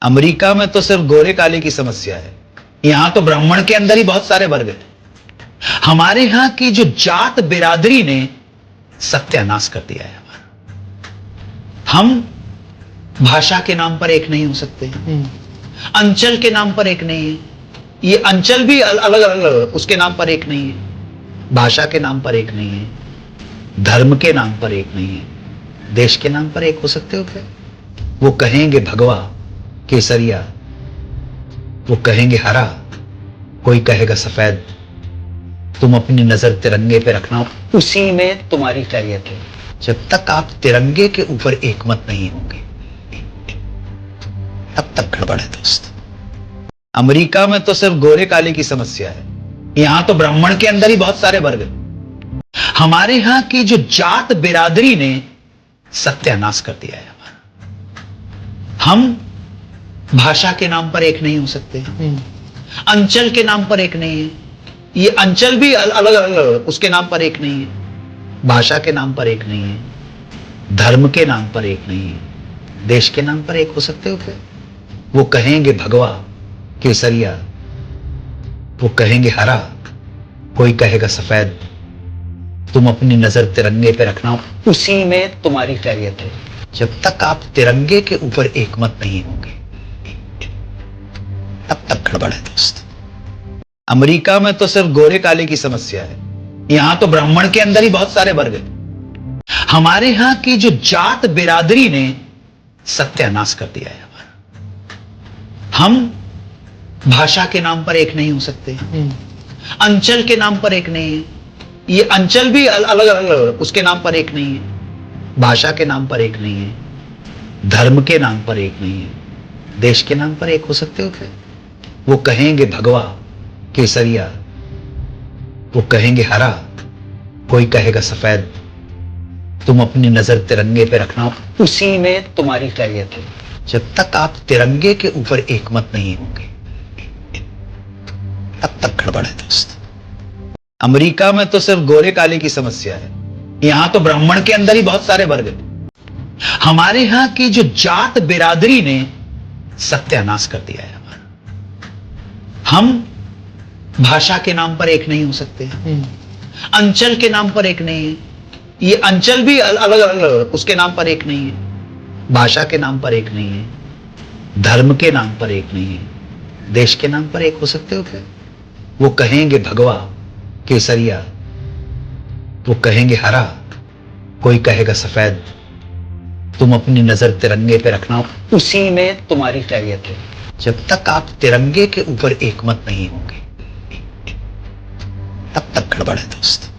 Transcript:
America में तो सिर्फ गोरे काले की समस्या है। यहां तो ब्राह्मण के अंदर ही बहुत सारे वर्ग हैं। हमारे यहां की जो जात बिरादरी ने सत्यानाश कर दिया है हमारा। हम भाषा के नाम पर एक नहीं हो सकते, अंचल के नाम पर एक नहीं है, ये अंचल भी अलग अलग उसके नाम पर एक नहीं है, भाषा के नाम पर एक नहीं है, धर्म के नाम पर एक नहीं है, देश के नाम पर एक हो सकते हो क्या? वो कहेंगे भगवा केसरिया, वो कहेंगे हरा, कोई कहेगा सफेद। तुम अपनी नजर तिरंगे पे रखना, उसी में तुम्हारी खैरियत है। जब तक आप तिरंगे के ऊपर एकमत नहीं होंगे तब तक गड़बड़ है दोस्त। अमेरिका में तो सिर्फ गोरे काले की समस्या है। यहां तो ब्राह्मण के अंदर ही बहुत सारे वर्ग हैं। हमारे यहां की जो जात बिरादरी ने सत्यानाश कर दिया है हमारा। हम भाषा के नाम पर एक नहीं हो सकते, अंचल के नाम पर एक नहीं है, ये अंचल भी अलग अलग उसके नाम पर एक नहीं है, भाषा के नाम पर एक नहीं है, धर्म के नाम पर एक नहीं है, देश के नाम पर एक हो सकते हो क्या? वो कहेंगे भगवा केसरिया, वो कहेंगे हरा, कोई कहेगा सफेद। तुम अपनी नजर तिरंगे पे रखना, उसी में तुम्हारी खैरियत है। जब तक आप तिरंगे के ऊपर एकमत नहीं होंगे तब तक गड़बड़ है दोस्त। अमेरिका में तो सिर्फ गोरे काले की समस्या है। यहां तो ब्राह्मण के अंदर ही बहुत सारे वर्ग हैं। हमारे यहां की जो जात बिरादरी ने सत्यानाश कर दिया है हमारा। हम भाषा के नाम पर एक नहीं हो सकते, अंचल के नाम पर एक नहीं है, ये अंचल भी अलग अलग उसके नाम पर एक नहीं है, भाषा के नाम पर एक नहीं है, धर्म के नाम पर एक नहीं है, देश के नाम पर एक हो सकते हो क्या? वो कहेंगे भगवा केसरिया, वो कहेंगे हरा, कोई कहेगा सफेद। तुम अपनी नजर तिरंगे पे रखना, उसी में तुम्हारी खैरियत है। जब तक आप तिरंगे के ऊपर एकमत नहीं होंगे तब तक गड़बड़ है दोस्त। अमेरिका में तो सिर्फ गोरे काले की समस्या है। यहां तो ब्राह्मण के अंदर ही बहुत सारे वर्ग हैं। हमारे यहां की जो जात बिरादरी ने सत्यानाश कर दिया है हमारा। हम भाषा के नाम पर एक नहीं हो सकते, अंचल के नाम पर एक नहीं है, ये अंचल भी अलग अलग उसके नाम पर एक नहीं है, भाषा के नाम पर एक नहीं है, धर्म के नाम पर एक नहीं है, देश के नाम पर एक हो सकते हो क्या? वो कहेंगे भगवा केसरिया, वो कहेंगे हरा, कोई कहेगा सफेद। तुम अपनी नजर तिरंगे पे रखना, उसी में तुम्हारी खैरियत है। जब तक आप तिरंगे के ऊपर एकमत नहीं होंगे तब तक गड़बड़ है दोस्त।